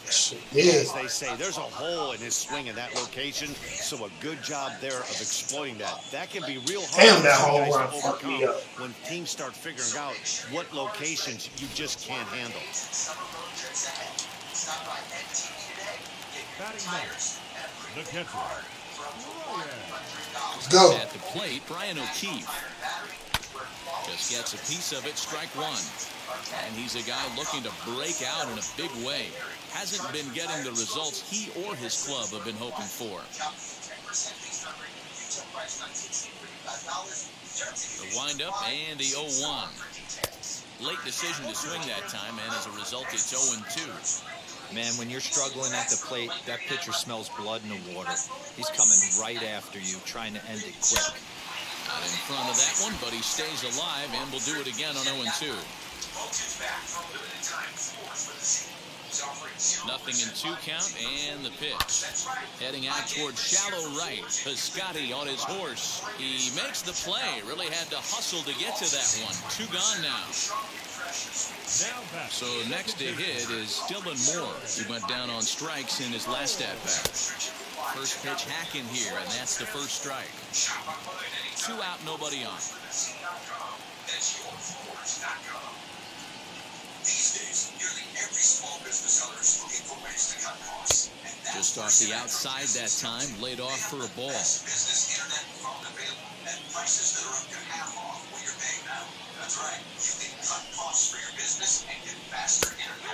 As they say, there's a hole in his swing in that location, so a good job there of exploiting that. That can be real hard. Damn, that hole run fucked me up. When teams start figuring out what locations you just can't handle. Batting ninth, the catcher. Let's go. At the plate, Brian O'Keefe just gets a piece of it, strike 1. And he's a guy looking to break out in a big way. Hasn't been getting the results he or his club have been hoping for. The windup and the 0-1. Late decision to swing that time, and as a result, it's 0-2. Man, when you're struggling at the plate, that pitcher smells blood in the water. He's coming right after you, trying to end it quick. Not in front of that one, but he stays alive and will do it again on 0-2. Nothing in 2 count, and the pitch. Heading out towards shallow right. Piscotti on his horse. He makes the play. Really had to hustle to get to that one. 2 gone now. So next to hit is Dylan Moore. He went down on strikes in his last at-bat. First pitch hacking here, and that's the first strike. 2 out, nobody on. Just off the outside that time, laid off for a ball.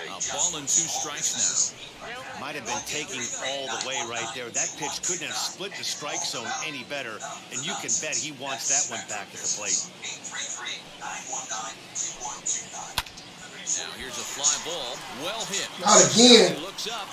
A ball and 2 strikes now. Might have been taking all the way right there. That pitch couldn't have split the strike zone any better, and you can bet he wants that one back at the plate. Now here's a fly ball, well hit. Not again. He looks up.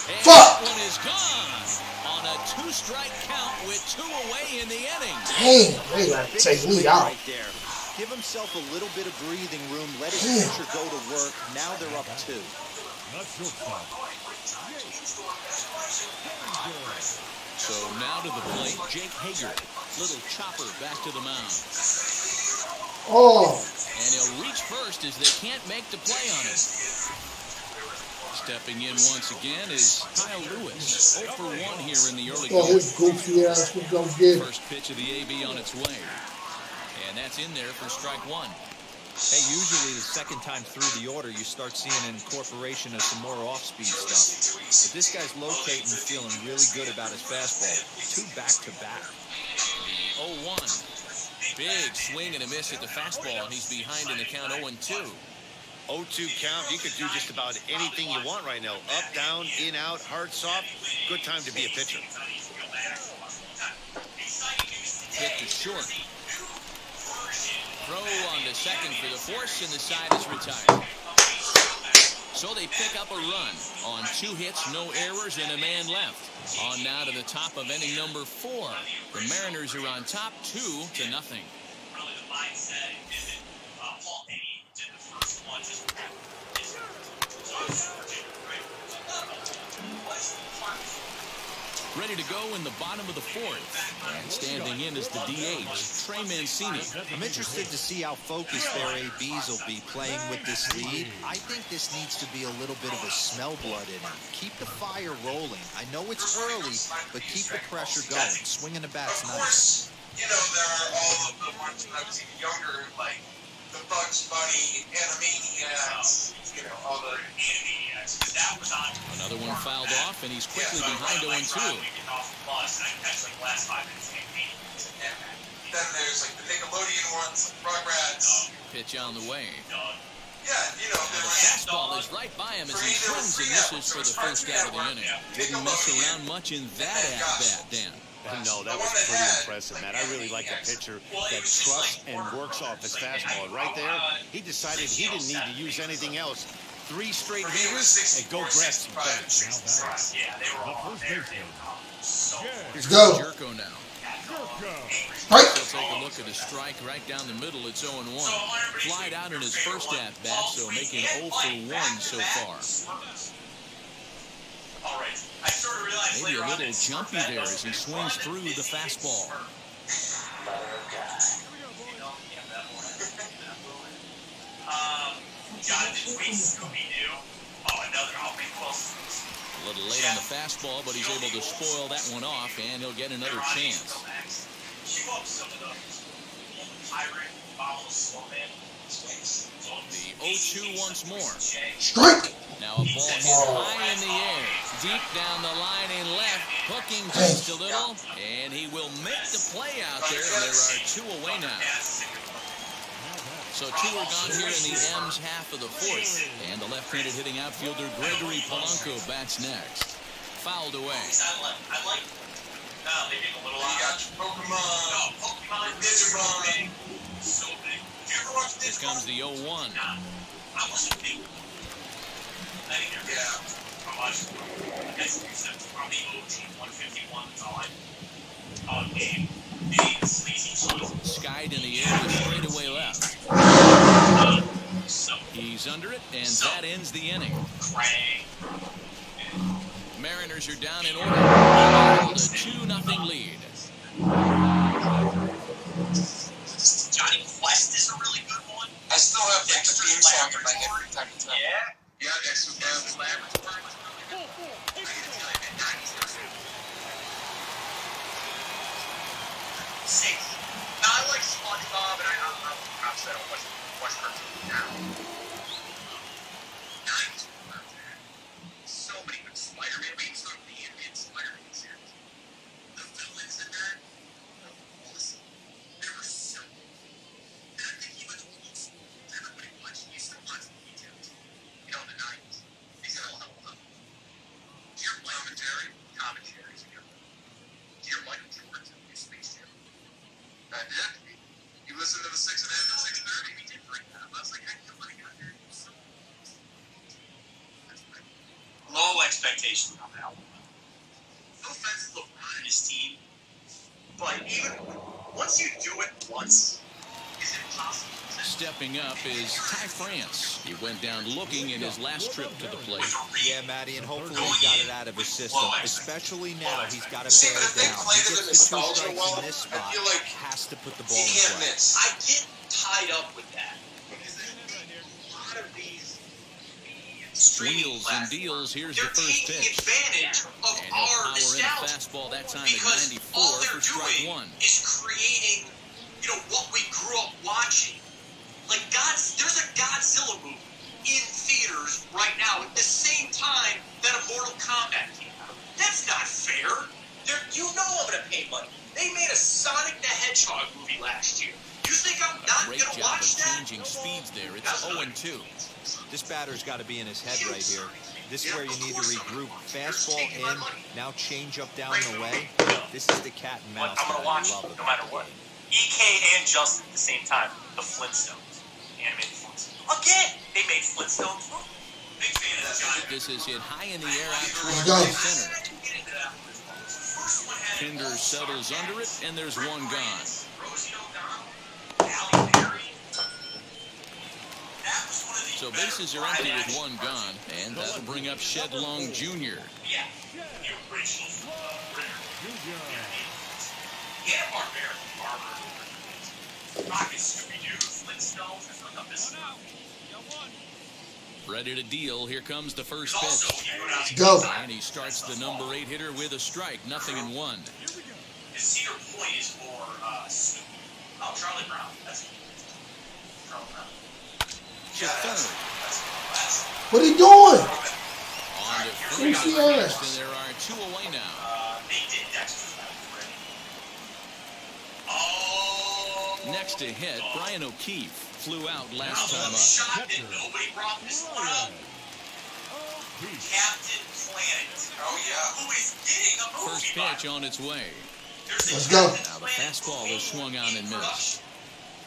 And Fuck! That one is gone on a 2-strike count with 2 away in the inning. Damn, they like to take me out. Right there. Give himself a little bit of breathing room. Let his pitcher go to work. Now they're up 2. So now to the plate, Jake Hager. Little chopper back to the mound. Oh. And he'll reach first as they can't make the play on it. Stepping in once again is Kyle Lewis. 0 for 1 here in the early Oh, going. his goofy ass was gonna get it. First pitch of the AB on its way. And that's in there for strike 1. Hey, usually the second time through the order, you start seeing an incorporation of some more off-speed stuff. But this guy's locating and feeling really good about his fastball. 2 back-to-back. 0-1. Big swing and a miss at the fastball, and he's behind in the count 0-2. 0-2 count. You could do just about anything you want right now. Up, down, in, out, hard, soft. Good time to be a pitcher. Hit to short. Throw on to second for the force, and the side is retired. So they pick up a run on 2 hits, no errors, and a man left. On now to the top of inning number 4. The Mariners are on top 2-0. Ready to go in the bottom of the 4th. And standing in is the DH, Trey Mancini. I'm interested to see how focused their ABs will be playing with this lead. I think this needs to be a little bit of a smell blood in it. Keep the fire rolling. I know it's early, but keep the pressure going. Swinging the bat's nice. You know, there are all of the ones when I was even younger, like the Bugs Bunny, Animaniacs, you know, all the Animaniacs. That was on. Another one fouled off, and he's quickly behind 0-2. Then there's like the Nickelodeon ones, like Rugrats. Pitch on the way. Yeah, you know, The fastball is right by him as he swings and misses for the first out of the inning. Didn't mess around much in that at-bat, Dan. No, that was pretty impressive, Matt. I really like a pitcher that trusts and works off his fastball. Right there, he decided he didn't need to use anything else. 3 straight meters and go grab some bench. Yeah, they were all there. Let's go. Jerko now. Right. He'll take a look at his strike right down the middle. It's 0-1. Flied out in his first at-bat, so making 0 for 1 so far. Maybe a little jumpy there as he swings through the fastball. A little late on the fastball, but he's able to spoil that one off, and he'll get another chance. The 0-2 once more. Strike. Now a ball hit high in the air, deep down the line and left, hooking just a little, and he will make the play out there, and there are 2 away now. So 2 are gone here in the M's half of the 4th, and the left-handed hitting outfielder Gregory Polanco bats next. Fouled away. Here comes the 0-1. Skied in the air with straightaway left. He's under it, and that ends the inning. Mariners are down in order. A 2-0 lead. Johnny Quest is a really good one. I still have like the theme song in my head from time to time. Yeah. Yeah, Dexter's Laboratory. Six. Now, I like SpongeBob, and I'm upset on what's cartoon now. Nice. So many good Spider-Man. Wait, so the animated Spider-Man series. The villains in that were awesome. They were so cool. And I think even old school, everybody watched, you still watch the details. You know, in the 90s. These are all held up. Dear commentary, commentaries, you know. Dear Michael Jordan, your Space Jam. I did. You listened to the 6 and A and 6:30. We did bring that up. I was like, I can't let it go there. Low expectations on that one. No offense to LeBron and his team, but even once you do it once, is it possible to Stepping up is Ty France. He went down looking in his last trip to the plate. Yeah, Matty, and hopefully he got it out of his system. Especially now, he's got to bear it down. He gets the 2 strikes in this spot, has to put the ball in play. I get tied up with that. Because there's a lot of these Wheels and deals. Here's the first pitch. Advantage of And our power in a nostalgia. fastball that time Because at 94 all they're for strike doing 1. is creating, what we grew up watching. Like there's a Godzilla movie in theaters right now at the same time that a Mortal Kombat came out. That's not fair. I'm gonna pay money. They made a Sonic the Hedgehog movie last year. You think I'm not Great gonna job watch of that? changing speeds there. It's 0-2. This batter's got to be in his head right here. This is where you need to regroup. Fastball in, now change up down the way. This is the cat and mouse I'm that gonna I watch love. no matter what. EK and Justin at the same time. The Flintstones. Animated Flintstones. Again, they made Flintstones. Big fan of that guy. This is hit high in the air out Let's towards go. the center. Pinder settles under it, and there's one gone. So bases are empty with one gone, and that'll bring up Shed Long Jr. Yeah, the original Yeah, Barber. Rocket, Scooby-Doo, Flintstones. I feel like I'm missing out. Ready to deal. Here comes the first pitch. Let's go. And he starts the number 8 hitter with a strike. 0-1. His Cedar Point is more Snoopy. Oh, Charlie Brown. That's Charlie Brown. To third. What are you doing? On to Who's first, the ass? and there are 2 away now. They did Dexter's already. Oh. Next to hit, Brian O'Keefe flew out last time I'm up. shocked that nobody brought this one up. Captain Planet. Oh, yeah. Who is getting a movie? First pitch on its way. Let's go. Now the fastball is swung on and missed.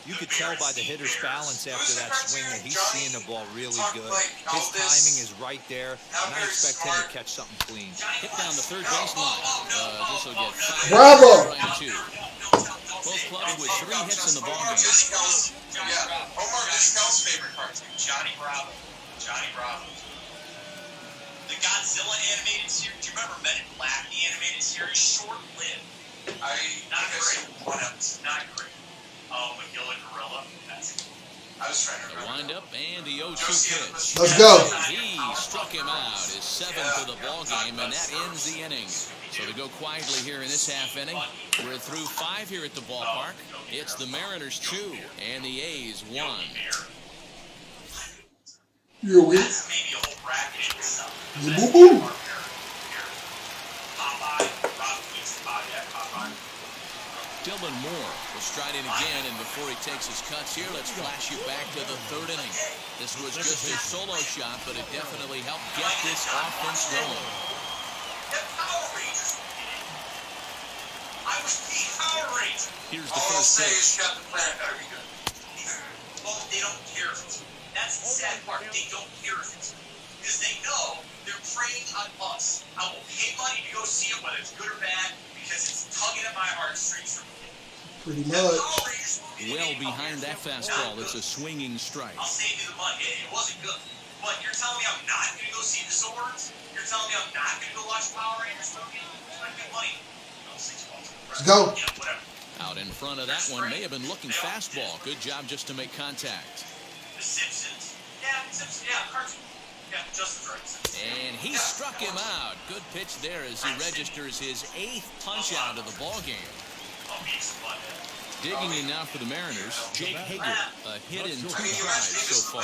You could tell by the hitter's balance after that swing that he's seeing the ball really good. His timing is right there, and I expect him to catch something clean. Hit down the third baseline. This will get five. Bravo. Right to. Both clubs with 3 hits in the ballgame. Omar Vizquel's favorite cartoon, Johnny Bravo. Johnny Bravo. The Godzilla animated series. Do you remember Men in Black, the animated series? Short-lived. Not great. One episode. Not great. Magilla Gorilla. I was trying to The remember. windup and the 0-2 pitch. Let's go. He struck him out. His 7th of the ballgame, and that ends the inning. So to go quietly here in this half inning, we're through 5 here at the ballpark. It's the Mariners 2 and the A's 1. You're weak. Maybe a whole bracket in itself. You boo-boo. Popeye. Popeye. Dylan Moore will stride in again, and before he takes his cuts here, let's flash you back to the 3rd inning. This was just a solo shot, but it definitely helped get this offense going. The Power Rangers. I was the Power Ranger. Here's the first pitch. Captain Planet better be good. Well, they don't care if it's good. That's the sad part. They don't care if it's good. Because they know they're preying on us. I will pay money to go see it, whether it's good or bad, because it's tugging at my heartstrings from the Pretty The much. Power Rangers movie, Well behind that fastball, it's a swinging strike. I'll save you the money. It wasn't good. But you're telling me I'm not going to go see the Swords? You're telling me I'm not going to go watch Power Rangers movie? I'm going to get money. Let's go. Yeah, whatever. Out in front of that one, may have been looking fastball. Good job just to make contact. The Simpsons. Yeah, Simpsons. Yeah, cartoon. Yeah, Justin's right. Simpsons. And he struck him out. Good pitch there as he registers his 8th punch out of the ballgame. I'll be some fun. Digging in now for the Mariners, Jake Hager. A hit in 2 tries so far.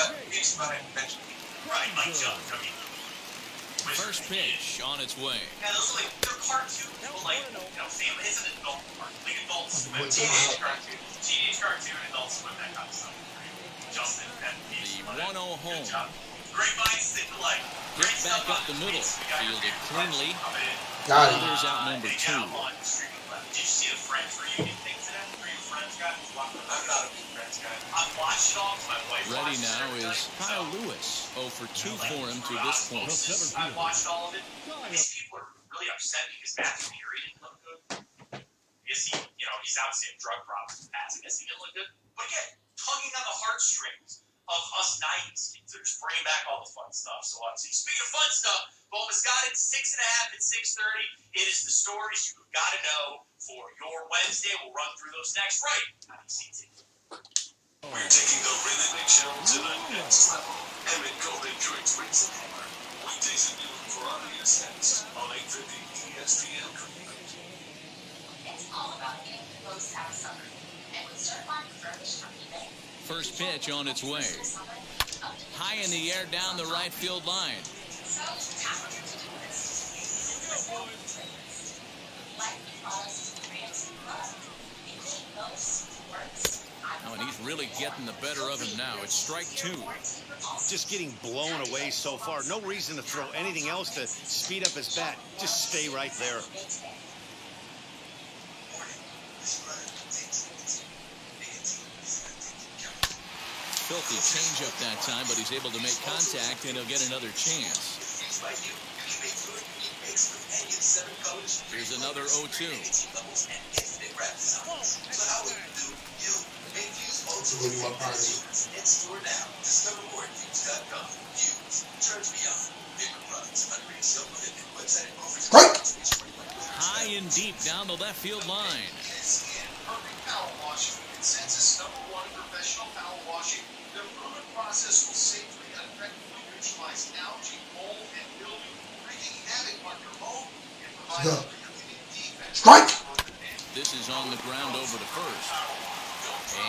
Right, Mike Jones. I mean, First pitch on its way. yeah, those are like, they're cartoons, but like, family, it's an adult part. Like adult swim, teenage cartoon, adult swim, that kind of stuff. Justin, that The 1-0 home. Great minds think alike. Hit back up the middle. Fielded cleanly. Got it. Others out number 2. Did you see the Friends reunion thing today? Are you a Friends guy? I'm not a big Friends guy. I've watched it all. My wife Ready watches now it. is Kyle Lewis. 0 for 2 for him to this point. I've watched all of it. These people are really upset because Matthew Perry didn't look good. I guess he's out seeing drug problems in the past. I guess he didn't look good. But again, tugging on the heartstrings of us 90s kids. They're just bringing back all the fun stuff. So speaking of fun stuff, Bulba's got it 6.5 at 6:30. It is the stories you've got to know for your Wednesday. We'll run through those next, right on ECT. We're taking the Rhythmic Show to the next level. Emmett Golden Drinks brings it hammer. Weekdays at noon for Obvious next on 850 ESPN. It's all about getting the most out of summer. And with certified refurbished from eBay. First pitch on its way. High in the air down the right field line. So, half of your to-do list. Like products, brands, including those works. Oh, and he's really getting the better of him now. It's strike 2. Just getting blown away so far. No reason to throw anything else to speed up his bat. Just stay right there. Filthy changeup that time, but he's able to make contact, and he'll get another chance. Here's another 0-2. High and deep down the left field line. Perfect power washing. Consensus #1 professional power washing. The proven process will safely and effectively neutralize algae, mold, and mildew, wreaking havoc on your home and providing defense. Strike! This is on the ground over to first.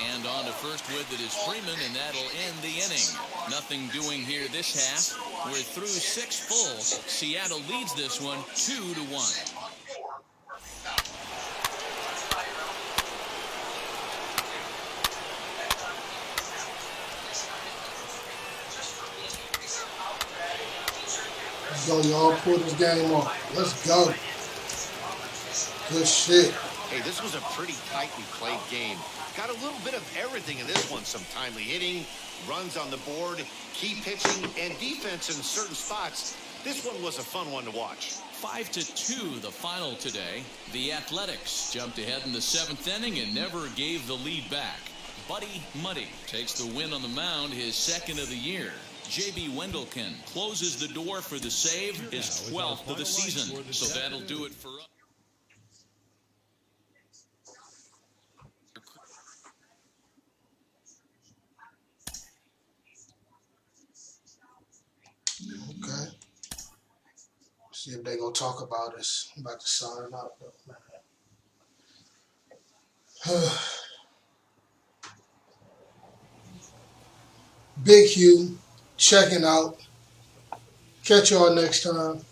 And on to first with it is Freeman, and that'll end the inning. Nothing doing here this half. We're through 6 full. Seattle leads this one 2-1. Let's go, y'all. Pull this game off. Let's go. Good shit. Hey, this was a pretty tightly played game. Got a little bit of everything in this one. Some timely hitting, runs on the board, key pitching, and defense in certain spots. This one was a fun one to watch. 5-2 the final today. The Athletics jumped ahead in the 7th inning and never gave the lead back. Buddy Muddy takes the win on the mound, his 2nd of the year. J.B. Wendelken closes the door for the save, his 12th of the season. So that'll do it for us. Okay. See if they gonna talk about us. I'm about to sign up though, man. Big Hugh checking out. Catch y'all next time.